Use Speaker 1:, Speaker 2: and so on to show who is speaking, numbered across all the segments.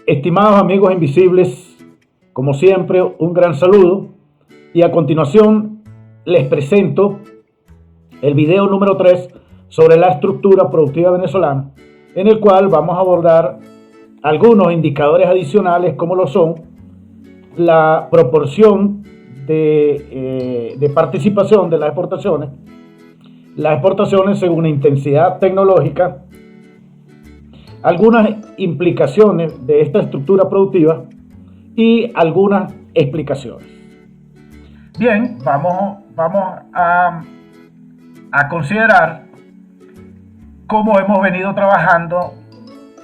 Speaker 1: Estimados amigos invisibles, como siempre, un gran saludo y a continuación les presento el video número 3 sobre la estructura productiva venezolana, en el cual vamos a abordar algunos indicadores adicionales como lo son la proporción de participación de las exportaciones según intensidad tecnológica, algunas implicaciones de esta estructura productiva y algunas explicaciones. Bien, vamos a considerar cómo hemos venido trabajando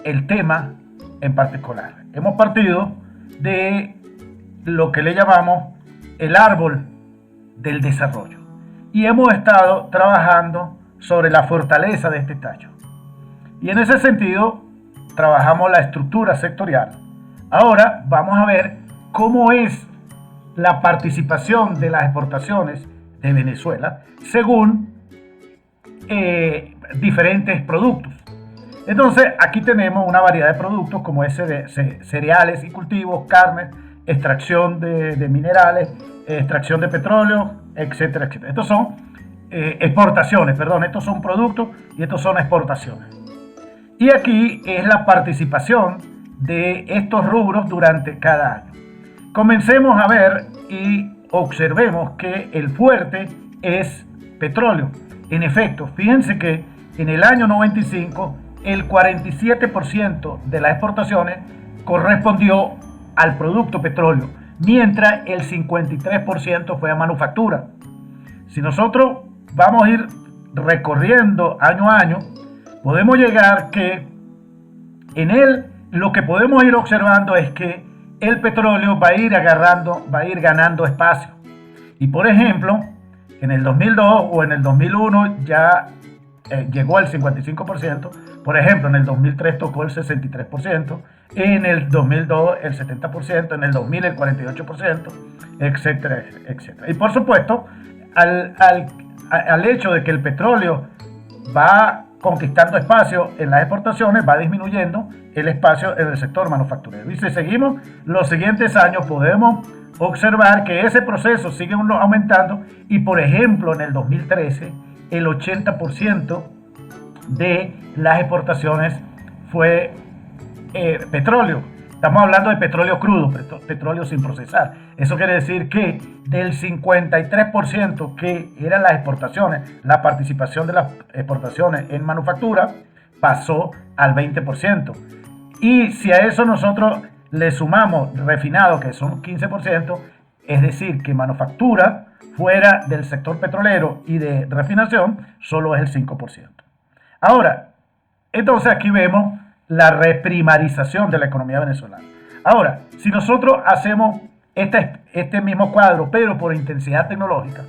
Speaker 1: el tema en particular. Hemos partido de lo que le llamamos el árbol del desarrollo y hemos estado trabajando sobre la fortaleza de este tallo. Y en ese sentido trabajamos la estructura sectorial. Ahora vamos a ver cómo es la participación de las exportaciones de Venezuela según diferentes productos. Entonces aquí tenemos una variedad de productos como cereales y cultivos, carnes, extracción de minerales, extracción de petróleo, etcétera, etcétera. Estos son exportaciones, perdón, estos son productos y estos son exportaciones. Y aquí es la participación de estos rubros durante cada año. Comencemos a ver y observemos que el fuerte es petróleo. En efecto, fíjense que en el año 95 el 47% de las exportaciones correspondió al producto petróleo, mientras el 53% fue a manufactura. Si nosotros vamos a ir recorriendo año a año, podemos llegar que en él lo que podemos ir observando es que el petróleo va a ir ganando espacio. Y por ejemplo, en el 2002 o en el 2001 ya llegó al 55%, por ejemplo, en el 2003 tocó el 63%, en el 2002 el 70%, en el 2000 el 48%, etcétera, etcétera. Y por supuesto, al hecho de que el petróleo va conquistando espacio en las exportaciones, va disminuyendo el espacio en el sector manufacturero. Y si seguimos los siguientes años, podemos observar que ese proceso sigue aumentando y, por ejemplo, en el 2013, el 80% de las exportaciones fue petróleo. Estamos hablando de petróleo crudo, petróleo sin procesar. Eso quiere decir que del 53% que eran las exportaciones, la participación de las exportaciones en manufactura pasó al 20%. Y si a eso nosotros le sumamos refinado, que son 15%, es decir, que manufactura fuera del sector petrolero y de refinación solo es el 5%. Ahora, entonces aquí vemos la reprimarización de la economía venezolana. Ahora, si nosotros hacemos este mismo cuadro, pero por intensidad tecnológica,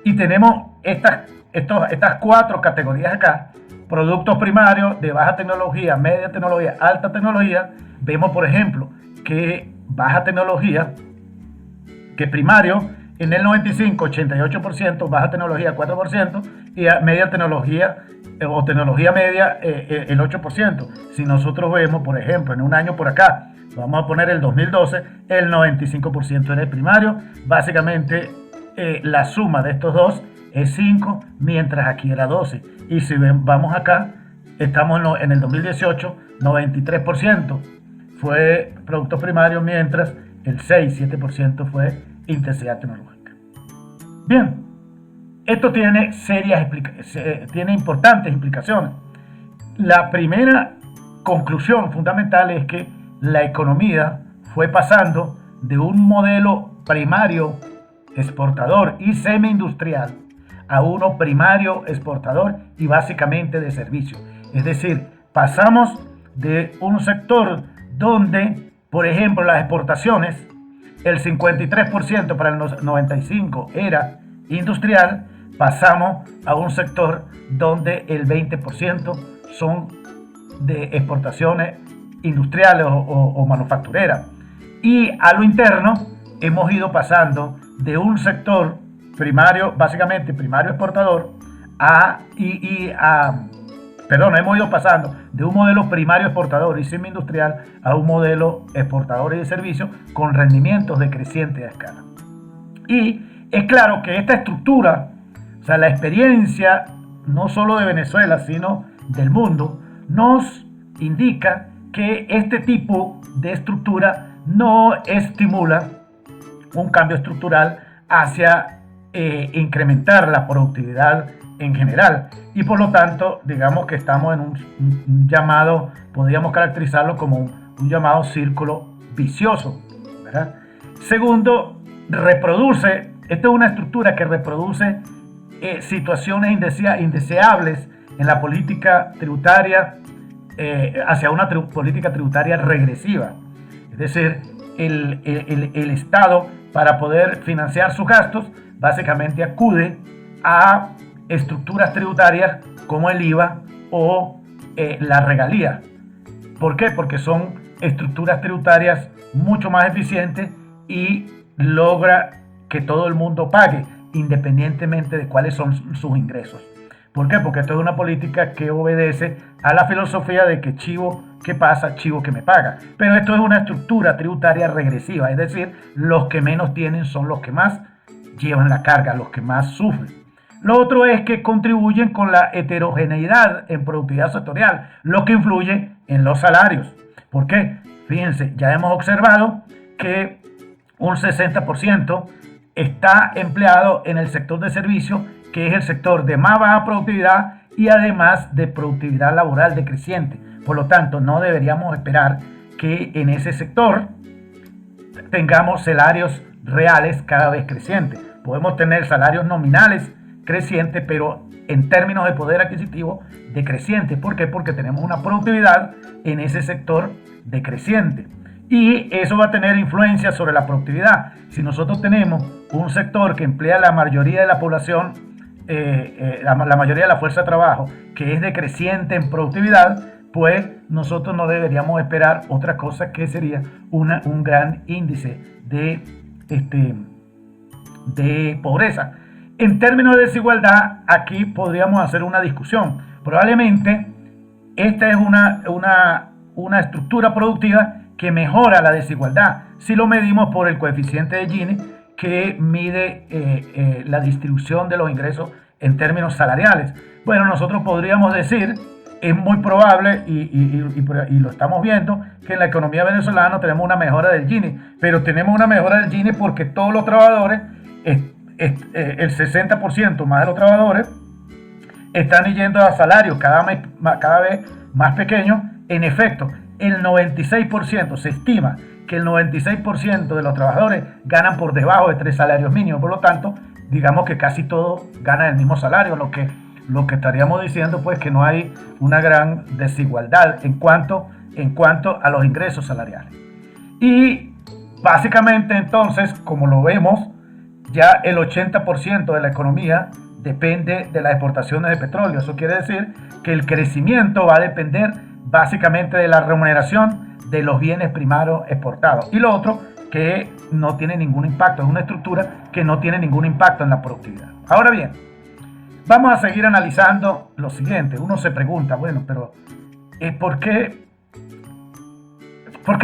Speaker 1: y tenemos estas cuatro categorías acá, productos primarios de baja tecnología, media tecnología, alta tecnología, vemos por ejemplo que baja tecnología, que primario en el 95, 88%, baja tecnología 4% y media tecnología o tecnología media el 8%. Si nosotros vemos, por ejemplo, en un año por acá, vamos a poner el 2012, el 95% era el primario. Básicamente la suma de estos dos es 5, mientras aquí era 12. Y si vamos acá, estamos en el 2018, 93% fue producto primario, mientras el 6-7% fue intensidad tecnológica. Bien, esto tiene tiene importantes implicaciones. La primera conclusión fundamental es que la economía fue pasando de un modelo primario exportador y semi-industrial a uno primario exportador y básicamente de servicios. Es decir, pasamos de un sector donde, por ejemplo, las exportaciones, el 53% para el 95 era industrial, pasamos a un sector donde el 20% son de exportaciones industriales o manufactureras. Y a lo interno hemos ido pasando de un sector primario, básicamente primario exportador, a perdón, hemos ido pasando de un modelo primario exportador y semi-industrial a un modelo exportador y de servicios con rendimientos decrecientes a escala. Y es claro que esta estructura, o sea, la experiencia no solo de Venezuela, sino del mundo, nos indica que este tipo de estructura no estimula un cambio estructural hacia incrementar la productividad en general, y por lo tanto digamos que estamos en un llamado, podríamos caracterizarlo como un llamado círculo vicioso, ¿verdad? Segundo, reproduce, esta es una estructura que reproduce situaciones indeseables en la política tributaria, hacia una política tributaria regresiva. Es decir, el Estado, para poder financiar sus gastos, básicamente acude a estructuras tributarias como el IVA o la regalía. ¿Por qué? Porque son estructuras tributarias mucho más eficientes y logra que todo el mundo pague, independientemente de cuáles son sus ingresos. ¿Por qué? Porque esto es una política que obedece a la filosofía de que chivo que pasa, chivo que me paga. Pero esto es una estructura tributaria regresiva, es decir, los que menos tienen son los que más llevan la carga, los que más sufren. Lo otro es que contribuyen con la heterogeneidad en productividad sectorial, lo que influye en los salarios. ¿Por qué? Fíjense, ya hemos observado que un 60% está empleado en el sector de servicios, que es el sector de más baja productividad y además de productividad laboral decreciente. Por lo tanto, no deberíamos esperar que en ese sector tengamos salarios reales cada vez crecientes. Podemos tener salarios nominales crecientes, pero en términos de poder adquisitivo decreciente. ¿Por qué? Porque tenemos una productividad en ese sector decreciente. Y eso va a tener influencia sobre la productividad. Si nosotros tenemos un sector que emplea la mayoría de la población, la mayoría de la fuerza de trabajo, que es decreciente en productividad, pues nosotros no deberíamos esperar otra cosa que sería un gran índice de pobreza. En términos de desigualdad, aquí podríamos hacer una discusión. Probablemente esta es una estructura productiva que mejora la desigualdad si lo medimos por el coeficiente de Gini, que mide la distribución de los ingresos en términos salariales. Bueno, nosotros podríamos decir, es muy probable y lo estamos viendo, que en la economía venezolana tenemos una mejora del Gini, pero tenemos una mejora del Gini porque todos los trabajadores, el 60% más de los trabajadores, están yendo a salarios cada vez más pequeños. En efecto, el 96%, se estima que el 96% de los trabajadores ganan por debajo de 3 salarios mínimos. Por lo tanto, digamos que casi todos ganan el mismo salario, lo que estaríamos diciendo pues que no hay una gran desigualdad en cuanto a los ingresos salariales. Y básicamente entonces, como lo vemos, ya el 80% de la economía depende de las exportaciones de petróleo. Eso quiere decir que el crecimiento va a depender básicamente de la remuneración de los bienes primarios exportados. Y lo otro, que no tiene ningún impacto, es una estructura que no tiene ningún impacto en la productividad. Ahora bien, vamos a seguir analizando lo siguiente. Uno se pregunta, bueno, pero ¿por qué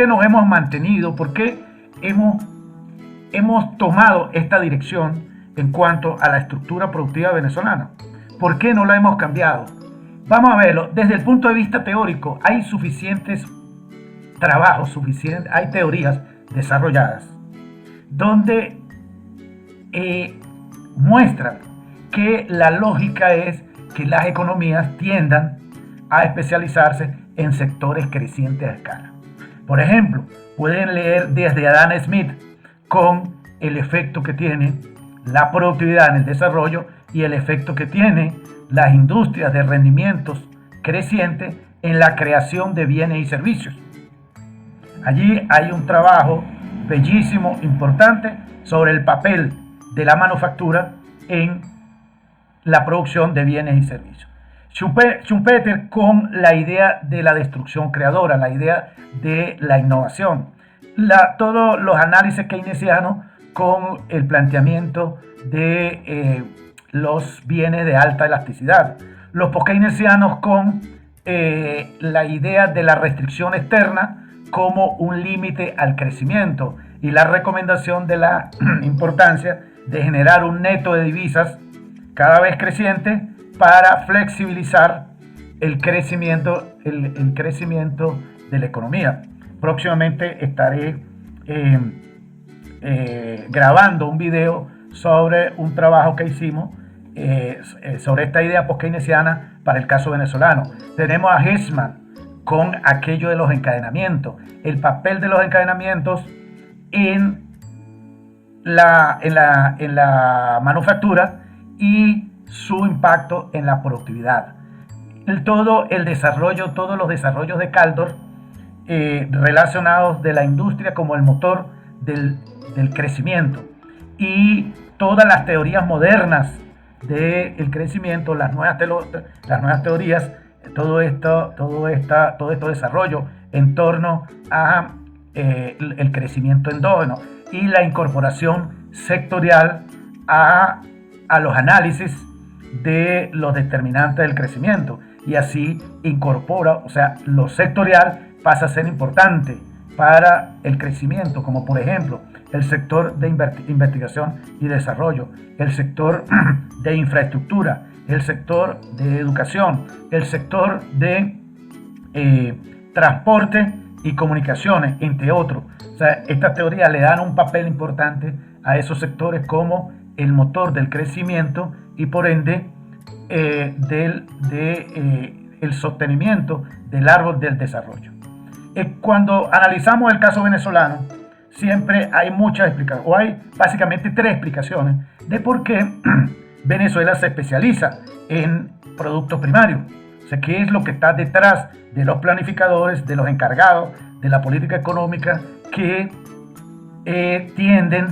Speaker 1: nos hemos mantenido? ¿Por qué hemos tomado esta dirección en cuanto a la estructura productiva venezolana? ¿Por qué no la hemos cambiado? Vamos a verlo. Desde el punto de vista teórico, hay suficientes trabajos, hay teorías desarrolladas donde muestran que la lógica es que las economías tiendan a especializarse en sectores crecientes a escala. Por ejemplo, pueden leer desde Adam Smith con el efecto que tiene la productividad en el desarrollo y el efecto que tiene las industrias de rendimientos crecientes en la creación de bienes y servicios. Allí hay un trabajo bellísimo, importante, sobre el papel de la manufactura en la producción de bienes y servicios. Schumpeter con la idea de la destrucción creadora, la idea de la innovación. Todos los análisis keynesianos con el planteamiento de los bienes de alta elasticidad. Los post-keynesianos con la idea de la restricción externa como un límite al crecimiento y la recomendación de la importancia de generar un neto de divisas cada vez creciente para flexibilizar el crecimiento de la economía. Próximamente estaré grabando un video sobre un trabajo que hicimos sobre esta idea post-keynesiana para el caso venezolano. Tenemos a Hirschman con aquello de los encadenamientos, el papel de los encadenamientos en la manufactura y su impacto en la productividad. Todos los desarrollos de Kaldor relacionados de la industria como el motor del crecimiento, y todas las teorías modernas del crecimiento, las nuevas teorías, todo este desarrollo en torno a el crecimiento endógeno y la incorporación sectorial a los análisis de los determinantes del crecimiento, y así incorpora, o sea, lo sectorial pasa a ser importante para el crecimiento, como por ejemplo el sector de investigación y desarrollo, el sector de infraestructura, el sector de educación, el sector de transporte y comunicaciones, entre otros. O sea, estas teorías le dan un papel importante a esos sectores como el motor del crecimiento y por ende el sostenimiento del árbol del desarrollo. Cuando analizamos el caso venezolano, siempre hay muchas explicaciones, o hay básicamente tres explicaciones de por qué Venezuela se especializa en productos primarios. O sea, qué es lo que está detrás de los planificadores, de los encargados de la política económica que tienden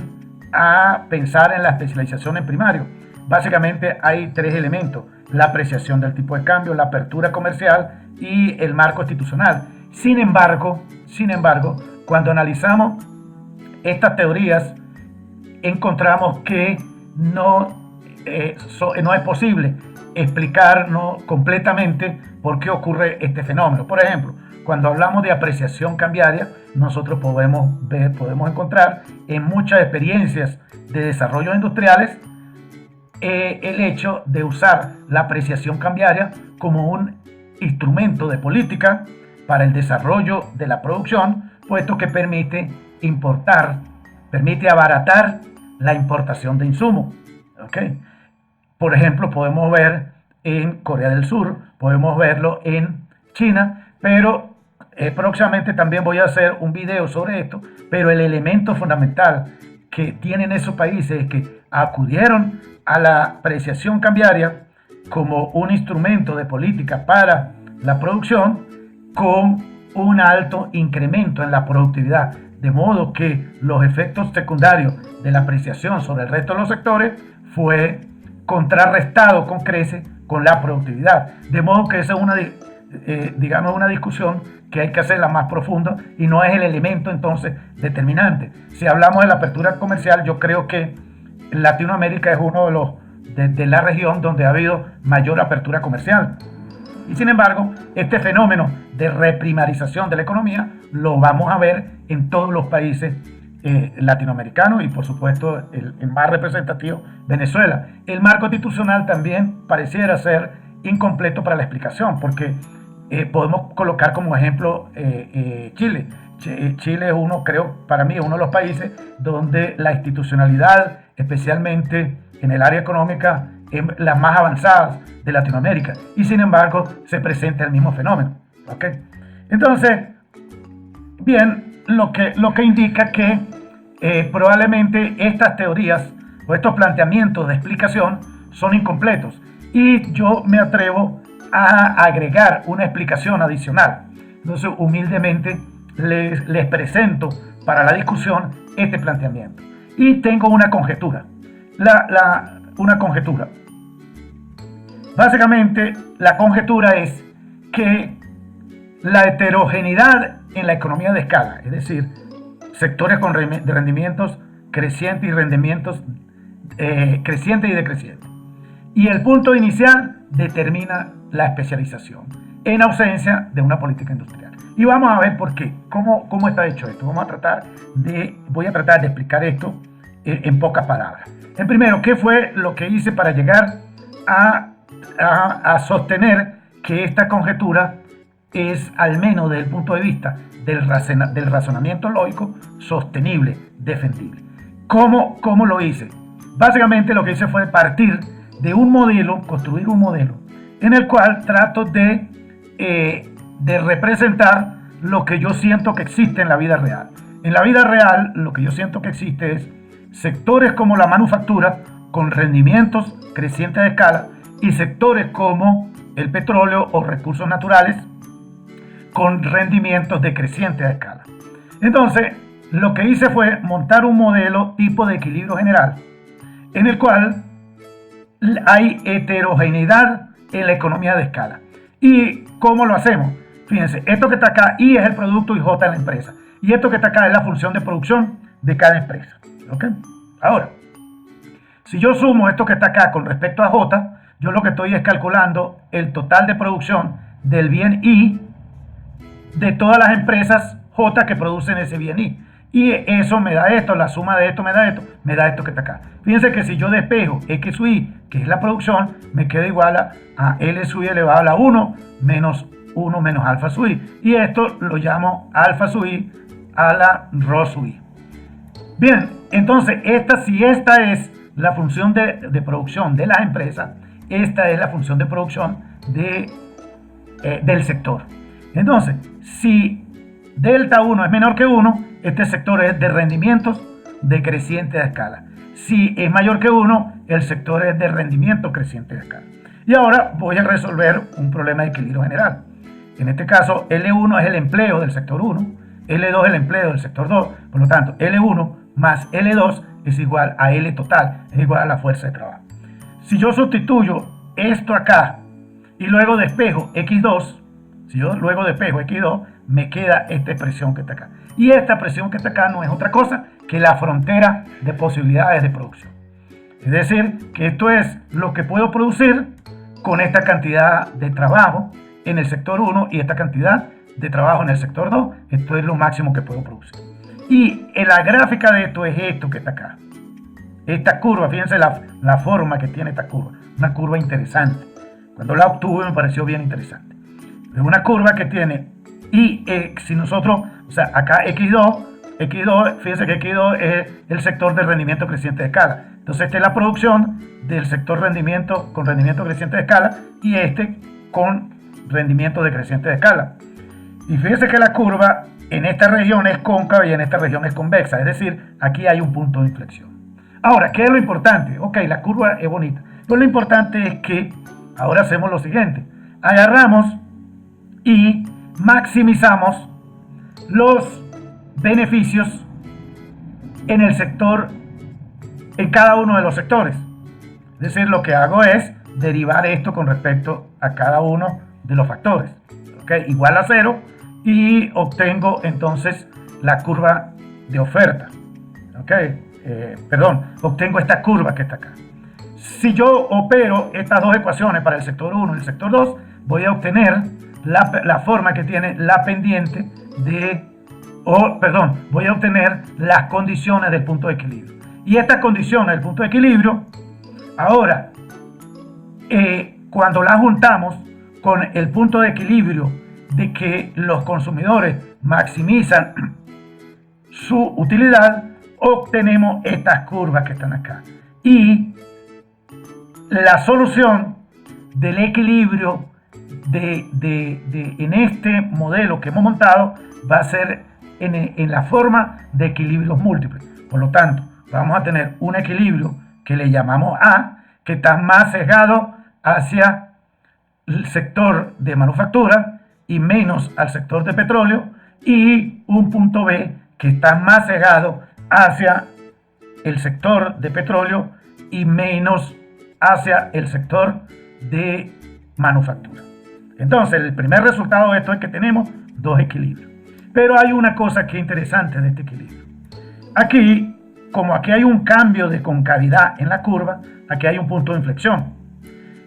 Speaker 1: a pensar en la especialización en primario. Básicamente hay tres elementos: la apreciación del tipo de cambio, la apertura comercial y el marco institucional. Sin embargo, cuando analizamos estas teorías, encontramos que no es posible explicar completamente por qué ocurre este fenómeno. Por ejemplo, cuando hablamos de apreciación cambiaria, nosotros podemos encontrar en muchas experiencias de desarrollo industriales el hecho de usar la apreciación cambiaria como un instrumento de política para el desarrollo de la producción, puesto que permite abaratar la importación de insumos. ¿Okay? Por ejemplo, podemos ver en Corea del Sur, podemos verlo en China, pero próximamente también voy a hacer un video sobre esto. Pero el elemento fundamental que tienen esos países es que acudieron a la apreciación cambiaria como un instrumento de política para la producción, con un alto incremento en la productividad, de modo que los efectos secundarios de la apreciación sobre el resto de los sectores fue contrarrestado con creces con la productividad, de modo que esa es una discusión que hay que hacerla más profunda y no es el elemento entonces determinante. Si hablamos de la apertura comercial, yo creo que Latinoamérica es uno de la región donde ha habido mayor apertura comercial. Y sin embargo, este fenómeno de reprimarización de la economía lo vamos a ver en todos los países latinoamericanos y por supuesto el más representativo, Venezuela. El marco institucional también pareciera ser incompleto para la explicación, porque podemos colocar como ejemplo Chile. Chile es para mí uno de los países donde la institucionalidad, especialmente en el área económica, es la más avanzada de Latinoamérica, y sin embargo se presenta el mismo fenómeno. ¿Okay? Entonces, bien, lo que indica que probablemente estas teorías o estos planteamientos de explicación son incompletos, y yo me atrevo a agregar una explicación adicional. Entonces, humildemente les presento para la discusión este planteamiento, y tengo una conjetura. Una conjetura. Básicamente, la conjetura es que la heterogeneidad en la economía de escala, es decir, sectores con rendimientos crecientes y rendimientos crecientes y decrecientes, y el punto inicial determina la especialización. en ausencia de una política industrial. Y vamos a ver por qué, cómo está hecho esto. Voy a tratar de explicar esto en pocas palabras. En primero, ¿qué fue lo que hice para llegar a sostener que esta conjetura es, al menos desde el punto de vista del razonamiento lógico, sostenible, defendible? ¿Cómo lo hice? Básicamente lo que hice fue partir de un modelo, construir un modelo, en el cual trato de representar lo que yo siento que existe en la vida real. En la vida real, lo que yo siento que existe es sectores como la manufactura, con rendimientos crecientes de escala, y sectores como el petróleo o recursos naturales, con rendimientos decrecientes de escala. Entonces, lo que hice fue montar un modelo tipo de equilibrio general, en el cual hay heterogeneidad en la economía de escala. ¿Y cómo lo hacemos? Fíjense, esto que está acá, I es el producto y J es la empresa. Y esto que está acá es la función de producción de cada empresa. ¿Ok? Ahora, si yo sumo esto que está acá con respecto a J, yo lo que estoy es calculando el total de producción del bien I de todas las empresas J que producen ese bien I. Y eso me da esto, la suma de esto me da esto que está acá. Fíjense que si yo despejo X sub I, que es la producción, me queda igual a L sub I elevado a la 1 menos 1 menos alfa sub I. Y esto lo llamo alfa sub I a la rho sub I. Bien, entonces si esta es la función de producción de las empresas, esta es la función de producción del sector. Entonces, si delta 1 es menor que 1, este sector es de rendimientos decrecientes de escala. Si es mayor que 1, el sector es de rendimiento creciente de escala. Y ahora voy a resolver un problema de equilibrio general. En este caso, L1 es el empleo del sector 1, L2 es el empleo del sector 2, por lo tanto, L1 más L2 es igual a L total, es igual a la fuerza de trabajo. Si yo sustituyo esto acá y luego despejo X2, si yo luego despejo X2, me queda esta expresión que está acá. Y esta expresión que está acá no es otra cosa que la frontera de posibilidades de producción. Es decir, que esto es lo que puedo producir con esta cantidad de trabajo en el sector 1 y esta cantidad de trabajo en el sector 2. Esto es lo máximo que puedo producir. Y en la gráfica de esto es esto que está acá. Esta curva, fíjense la forma que tiene esta curva. Una curva interesante. Cuando la obtuve me pareció bien interesante. Es una curva que tiene, y si nosotros, o sea, acá X2, fíjense que X2 es el sector de rendimiento creciente de escala. Entonces esta es la producción del sector rendimiento con rendimiento creciente de escala y este con rendimiento decreciente de escala. Y fíjense que la curva en esta región es cóncava y en esta región es convexa, es decir, aquí hay un punto de inflexión. Ahora, ¿qué es lo importante? Ok, la curva es bonita, pero lo importante es que ahora hacemos lo siguiente. Agarramos y maximizamos los beneficios en el sector, en cada uno de los sectores. Es decir, lo que hago es derivar esto con respecto a cada uno de los factores. ¿Okay? Igual a 0 y obtengo entonces la curva de oferta. ¿Okay? Obtengo esta curva que está acá. Si yo opero estas dos ecuaciones para el sector 1 y el sector 2, voy a obtener la forma que tiene la pendiente voy a obtener las condiciones del punto de equilibrio. Y estas condiciones del punto de equilibrio, ahora, cuando las juntamos con el punto de equilibrio de que los consumidores maximizan su utilidad, obtenemos estas curvas que están acá. Y la solución del equilibrio en este modelo que hemos montado va a ser en la forma de equilibrios múltiples. Por lo tanto, vamos a tener un equilibrio que le llamamos A, que está más sesgado hacia el sector de manufactura y menos al sector de petróleo, y un punto B que está más sesgado hacia el sector de petróleo y menos hacia el sector de manufactura. Entonces, el primer resultado de esto es que tenemos dos equilibrios. Pero hay una cosa que es interesante de este equilibrio. Aquí, como aquí hay un cambio de concavidad en la curva, aquí hay un punto de inflexión.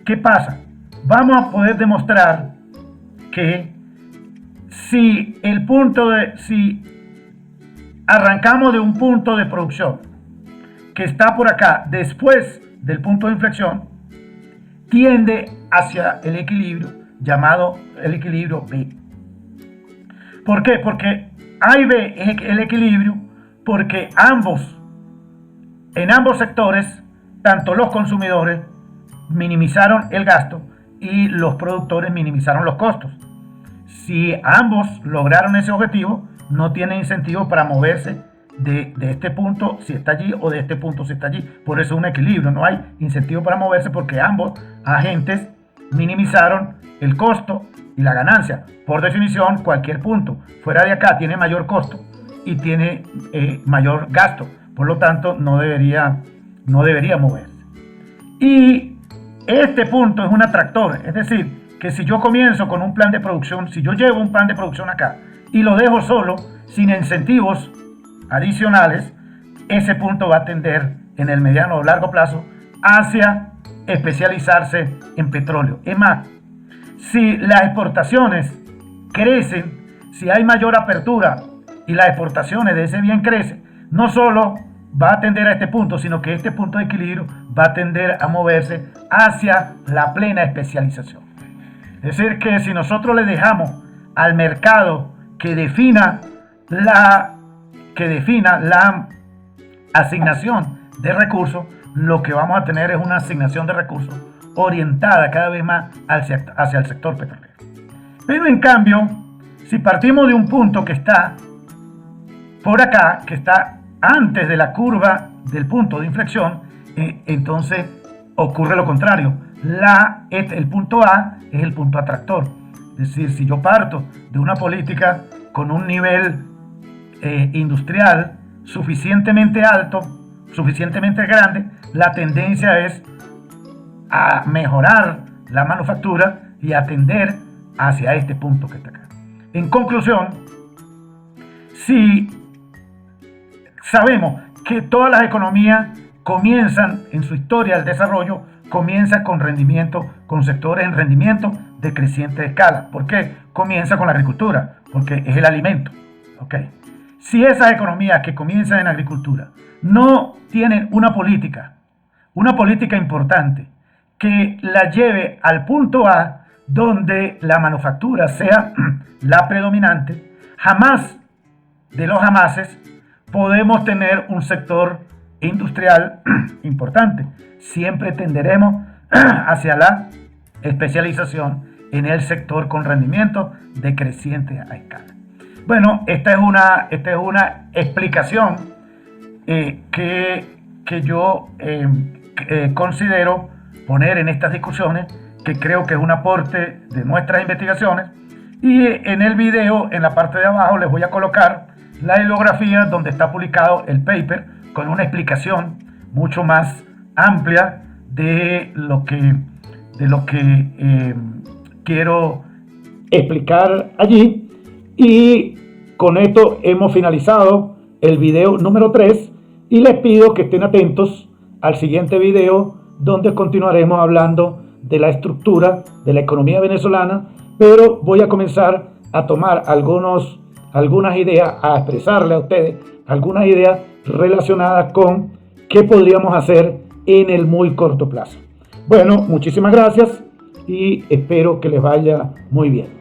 Speaker 1: ¿Qué pasa? Vamos a poder demostrar que si arrancamos de un punto de producción que está por acá después del punto de inflexión, tiende hacia el equilibrio llamado el equilibrio B. ¿Por qué? Porque A y B es el equilibrio porque en ambos sectores, tanto los consumidores minimizaron el gasto y los productores minimizaron los costos. Si ambos lograron ese objetivo, no tiene incentivo para moverse de este punto si está allí o de este punto si está allí. Por eso es un equilibrio, no hay incentivo para moverse porque ambos agentes minimizaron el costo y la ganancia. Por definición, cualquier punto fuera de acá tiene mayor costo y tiene mayor gasto. Por lo tanto, no debería moverse. Y este punto es un atractor, es decir, que si yo comienzo con un plan de producción, si yo llevo un plan de producción acá y lo dejo solo, sin incentivos adicionales, ese punto va a tender en el mediano o largo plazo hacia especializarse en petróleo. Es más, si las exportaciones crecen, si hay mayor apertura y las exportaciones de ese bien crecen, no solo va a tender a este punto, sino que este punto de equilibrio va a tender a moverse hacia la plena especialización. Es decir, que si nosotros le dejamos al mercado que defina la asignación de recursos, lo que vamos a tener es una asignación de recursos orientada cada vez más hacia el sector petrolero. Pero en cambio, si partimos de un punto que está por acá, que está antes de la curva del punto de inflexión, entonces ocurre lo contrario. El punto A es el punto atractor. Es decir, si yo parto de una política con un nivel industrial suficientemente alto, suficientemente grande, la tendencia es a mejorar la manufactura y a tender hacia este punto que está acá. En conclusión, si sabemos que todas las economías comienzan en su historia el desarrollo, comienza con rendimiento, con sectores en rendimiento de creciente escala. ¿Por qué? Comienza con la agricultura, porque es el alimento. ¿Okay? Si esas economías que comienzan en agricultura no tienen una política importante que la lleve al punto A, donde la manufactura sea la predominante, jamás de los jamases podemos tener un sector industrial importante. Siempre tenderemos hacia la especialización en el sector con rendimiento de creciente a escala. Bueno, esta es una explicación que yo considero poner en estas discusiones, que creo que es un aporte de nuestras investigaciones. Y en el video, en la parte de abajo, les voy a colocar la bibliografía donde está publicado el paper con una explicación mucho más amplia de lo que quiero explicar allí. Y con esto hemos finalizado el video número 3 y les pido que estén atentos al siguiente video, donde continuaremos hablando de la estructura de la economía venezolana, pero voy a comenzar a tomar algunas ideas, a expresarle a ustedes algunas ideas relacionadas con qué podríamos hacer en el muy corto plazo. Bueno, muchísimas gracias y espero que les vaya muy bien.